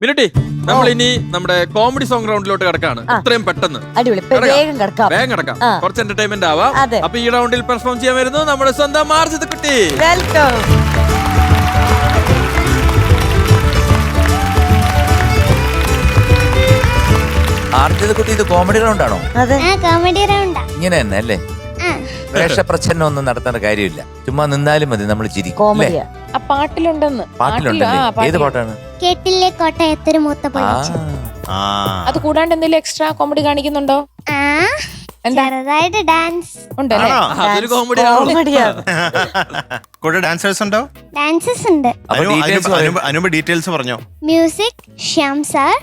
മിനുട്ടി നമ്മൾ ഇനി നമ്മുടെ കോമഡി സോങ് റൗണ്ടിലോട്ട് കിടക്കാണ്. ഇത്രയും പെട്ടെന്ന് അടിപൊളി. വേഗം കിടക്കാം. വേഗം കിടക്കാം. കുറച്ച് എന്റർടൈൻമെന്റ് ആവാം. അതെ. അപ്പൊ ഈ റൗണ്ടിൽ പെർഫോം ചെയ്യാൻ വരുന്നു നമ്മുടെ സ്വന്തം മാർജിത് കുട്ടി. വെൽക്കം. ആർജിത് കുട്ടി, ഇത് കോമഡി റൗണ്ട് ആണോ? അതെ, കോമഡി റൗണ്ടാ. ഇങ്ങനെ തന്നെ അല്ലേ? വേഷപ്രച്ഛന്നം ഒന്നും നടത്തേണ്ട കാര്യമില്ല, ചുമ്മാ നിന്നാലും മതി, നമ്മൾ ചിരിക്കും. കോമഡിയാ. ആ പാട്ടിലുണ്ടെന്ന്. പാട്ടിലുണ്ടല്ലേ? ഏത് പാട്ടാണ്? കേട്ടില്ലേ കോട്ടയത്തൊരു മൂത്ത പൊളിച്ചു. അത് കൂടാണ്ട് എന്തെങ്കിലും എക്സ്ട്രാ കോമഡി കാണിക്കുന്നുണ്ടോ? ചെറുതായിട്ട് ഡാൻസ് ഉണ്ടല്ലേ? അതൊരു കോമഡി കോമഡിയാ. കൂടെ ഡാൻസേഴ്സ് ഉണ്ടോ? ഡാൻസസ് ഉണ്ട്. അനുപ ഡീറ്റെയിൽസ് പറഞ്ഞോ. Music Shyam sir,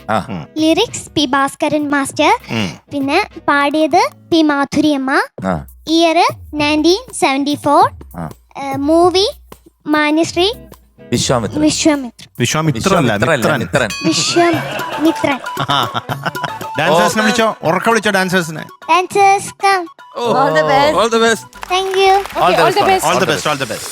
lyrics P Bhaskaran master, പിന്നെ പാടിയത് പി മാധുരിയമ്മ. ഇയർ 1974. മൂവി മാന്യശ്രീ വിശ്വാമിത്രൻ. ഡാൻസേഴ്സിനെ വിളിച്ചോ, ഉറക്ക വിളിച്ചോ ഡാൻസേഴ്സിനെ. Dancers come. All the best. All the best. Thank you. All the best. All the best, all the best.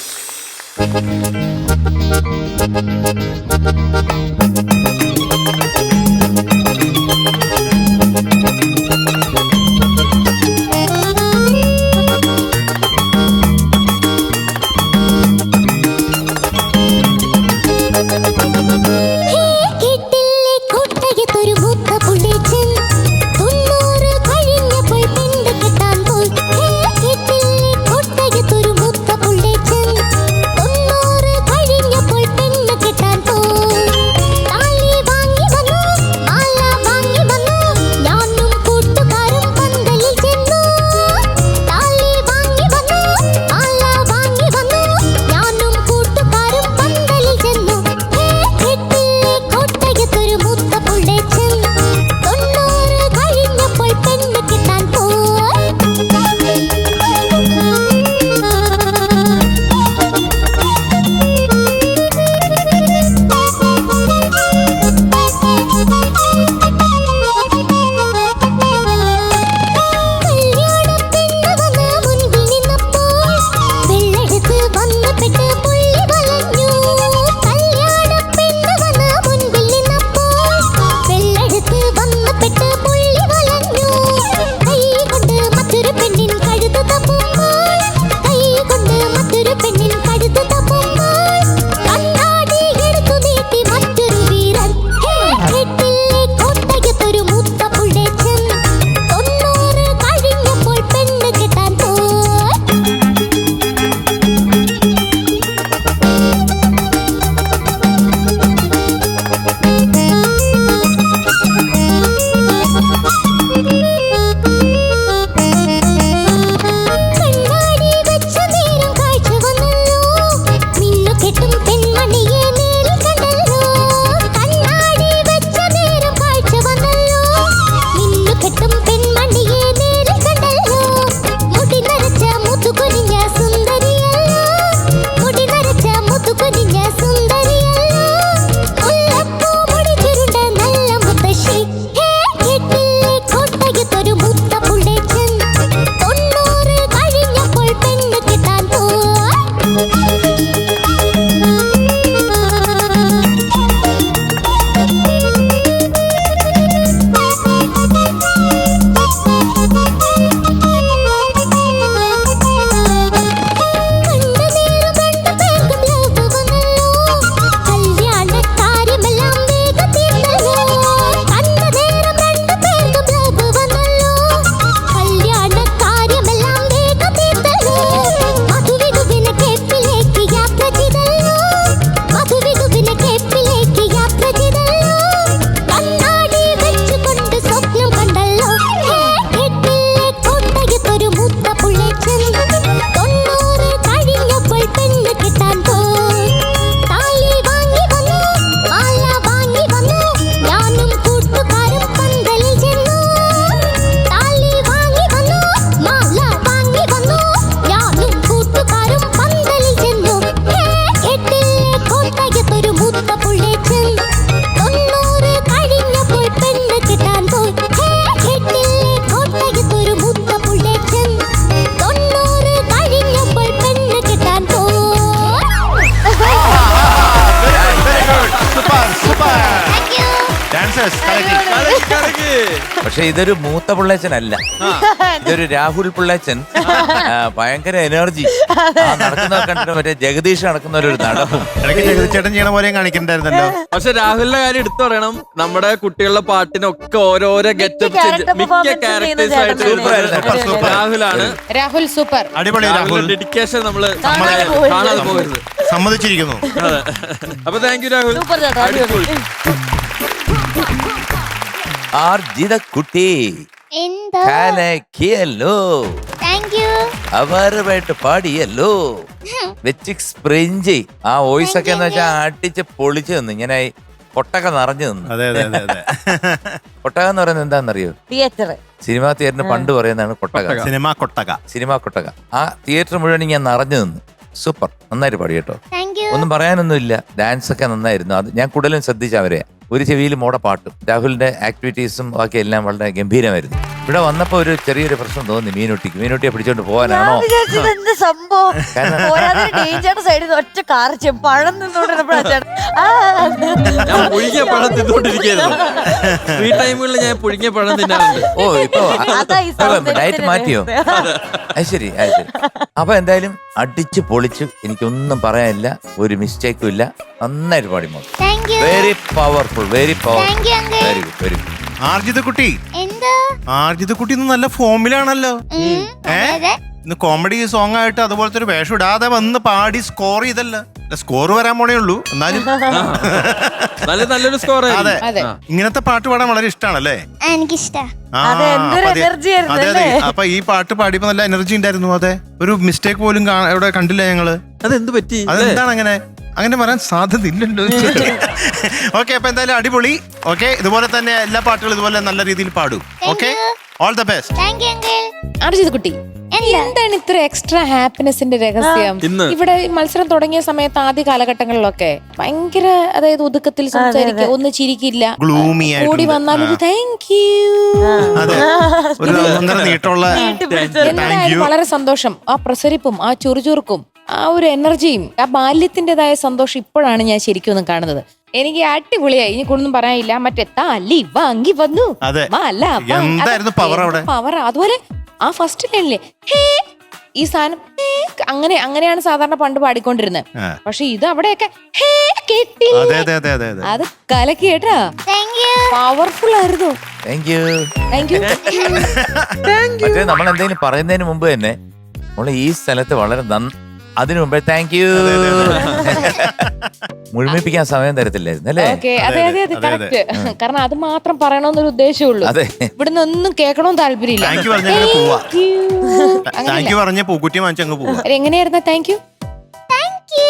Dancers പക്ഷെ ഇതൊരു മൂത്ത പിള്ളേച്ചനല്ല, ഇതൊരു രാഹുൽ പിള്ളേച്ചൻ. ഭയങ്കര എനർജി നടക്കുന്ന കണ്ടിട്ട് മറ്റേ ജഗദീഷ് നടക്കുന്ന ഒരു നടപ്പും. ഇടയ്ക്ക് ജഗതിച്ചേട്ടൻ ചെയ്യണ പോലെയും കാണിക്കണ്ടായിരുന്നല്ലോ. പക്ഷെ രാഹുലിന്റെ കാര്യം എടുത്തു പറയണം. നമ്മുടെ കുട്ടികളുടെ പാട്ടിനൊക്കെ ഓരോരോ ഗെറ്റപ്പ് മിക്ക ക്യാരക്ടേഴ്സ് ആയിട്ട് രാഹുലാണ്. രാഹുൽ സൂപ്പർ. അടിപൊളി രാഹുൽ. രാഹുലിന്റെ ഡെഡിക്കേഷൻ നമ്മള് കാണാതെ കാണാതെ പോകരുത്. സമ്മതിച്ചിരിക്കുന്നു. അതെ. അപ്പൊ താങ്ക് യു രാഹുൽ. സൂപ്പർ ചേട്ടാ, അടിപൊളി. കുട്ടി എന്താ കലക്കിയല്ലോ, താങ്ക് യു. അവരുമായിട്ട് പാടിയല്ലോ, വെച്ച് സ്പ്രിഞ്ച് ആ വോയിസ് ഒക്കെ എന്ന് വെച്ചാൽ അടിച്ച് പൊളിച്ചു നിന്ന് ഇങ്ങനെ കൊട്ടക നിറഞ്ഞു നിന്ന്. അതെ അതെ അതെ അതെ. കൊട്ടക എന്ന് പറയുന്നത് എന്താണെന്നറിയോ? തിയേറ്റർ. സിനിമാ തിയേറ്ററിന് പണ്ട് പറയുന്നതാണ് കൊട്ടക. സിനിമ കൊട്ടക. സിനിമാ കൊട്ടക. ആ തിയേറ്റർ മുഴുവൻ ഞാൻ നിറഞ്ഞു നിന്ന്. സൂപ്പർ, നന്നായിട്ട് പാടി കേട്ടോ. Thank you. ഒന്നും പറയാനൊന്നുമില്ല, ഡാൻസ് ഒക്കെ നന്നായിരുന്നു. അത് ഞാൻ കൂടുതലും ശ്രദ്ധിച്ച അവരെ. ഒരു ചെവിയിൽ മോടെ പാട്ടും രാഹുലിന്റെ ആക്ടിവിറ്റീസും ബാക്കി എല്ലാം വളരെ ഗംഭീരമായിരുന്നു. ഇവിടെ വന്നപ്പോ ഒരു ചെറിയൊരു പ്രശ്നം തോന്നി മീനുട്ടിക്ക്. മീനുട്ടിയെ പിടിച്ചോണ്ട് പോകാനാണോ? എന്ത് സംഭവം? ഡേഞ്ചർ സൈഡിൽ ഒറ്റ കാർച്ചും പഴം നിന്നോണ്ടിരുന്നപ്പോഴാണ് ഞാൻ പുഴുങ്ങിയ പഴം തിന്നോണ്ടിരിക്കുന്നു. ഫ്രീ ടൈമുകളിൽ ഞാൻ പുഴുങ്ങിയ പഴം തിന്നാറുണ്ട്. ഓ, ഇപ്പൊ ഡയറ്റ് മാറ്റിയോ? അത് ശരി, അത് ശരി. അപ്പൊ എന്തായാലും അടിച്ചു പൊളിച്ചു, എനിക്കൊന്നും പറയാനില്ല, ഒരു മിസ്റ്റേക്കും ഇല്ല. നന്നായിട്ട് പാടി മോൾ. Thank you. Very powerful, very powerful, thank you uncle. Very good, very good. Arjitha കുട്ടി, എന്താ? ആർജിത കുട്ടി ഇന്ന് നല്ല ഫോമിലാണല്ലോ. അതെ. ഇന്ന് കോമഡി സോങ് ആയിട്ട് അതുപോലത്തെ ഒരു വേഷം ഇടാതെ വന്ന് പാടി സ്കോർ ചെയ്തല്ല. സ്കോർ വരാൻ പോണേ ഉള്ളൂ, എന്നാലും നല്ലൊരു സ്കോർ. അതെ. അതെ. ഇങ്ങനത്തെ പാട്ട് പാടാൻ വളരെ ഇഷ്ടമാണല്ലേ? എനിക്കിഷ്ടാ. ആ, അതെ, എന്തൊരു അപ്പൊ energy ആയിരുന്നു അതെ അതെ. അല്ലേ? അപ്പൊ ഈ പാട്ട് പാടിയപ്പോ നല്ല എനർജി ഉണ്ടായിരുന്നു. അതെ, ഒരു മിസ്റ്റേക്ക് പോലും ഇവിടെ കണ്ടില്ല ഞങ്ങള്. അതെന്ത് പറ്റി? അതെന്താണ് അങ്ങനെ? അങ്ങനെ വരാൻ സാധ്യത ഇല്ലല്ലോ. ഓക്കെ, അപ്പൊ എന്തായാലും അടിപൊളി. ഓക്കെ, ഇതുപോലെ തന്നെ എല്ലാ പാട്ടുകളും ഇതുപോലെ നല്ല രീതിയിൽ പാടും. Okay, all the best. Thank you uncle. Arijit കുട്ടി, എന്താണ് ഇത്ര എക്സ്ട്രാ ഹാപ്പിനെസിന്റെ രഹസ്യം? ഇന്ന് ഇവിടെ മത്സരം തുടങ്ങിയ സമയത്ത് ആദ്യ കാലഘട്ടങ്ങളിലൊക്കെ ഭയങ്കര, അതായത് ഒതുക്കത്തിൽ സംസാരിക്കുക, ഒന്ന് ചിരിക്കില്ല, ഗ്ലൂമി കൂടി വന്നാൽ ഒരു താങ്ക് യു. അതെ, ഒരു ഒന്നര നീട്ടമുള്ള എന്തായാലും വളരെ സന്തോഷം. ആ പ്രസരിപ്പും ആ ചുറുചുറുക്കും ആ ഒരു എനർജിയും ആ ബാല്യത്തിൻ്റെതായ സന്തോഷം ഇപ്പോഴാണ് ഞാൻ ശരിക്കും ഒന്നും കാണുന്നത്. എനിക്ക് അടിപൊളിയായി. ഇനി കൂടുതലും പറയാനില്ല. മറ്റേ താലി വാങ്ങി വന്നു. അതെ. എന്തായിരുന്നു പവർ അവിടെ? പവർ. അതുപോലെ ആ ഫസ്റ്റ് ലൈനിലെ ഹേ, ഈ സാധനം അങ്ങനെയാണ് സാധാരണ പണ്ട് പാടിക്കൊണ്ടിരുന്നത്. പക്ഷെ ഇത് അവിടെയൊക്കെ ഹേ കേട്ടി. അത് കലക്കി കേട്ടാ. പവർഫുൾ ആയിരുന്നു. Thank you. Thank you. മറ്റേ നമ്മൾ എന്തെങ്കിലും പറയുന്നതിന് മുമ്പ് തന്നെ നമ്മള് ഈ സ്ഥലത്ത് വളരെ അതിനു മുമ്പേ താങ്ക് യു മുഴുമിപ്പിക്കാൻ സമയം തരത്തില്ലായിരുന്നു അല്ലേ? ഓക്കെ, അതെ അതെ അതെ, കറക്റ്റ്. കാരണം അത് മാത്രം പറയണമെന്നൊരു ഉദ്ദേശമുള്ളൂ. അതെ, ഇവിടുന്ന് ഒന്നും കേൾക്കണമെന്ന് താല്പര്യമില്ല. താങ്ക് യു പറഞ്ഞ പൂക്കുറ്റി വാങ്ങിച്ചങ്ങ് പോവാ. എങ്ങനെയായിരുന്നു താങ്ക് യു? Thank you.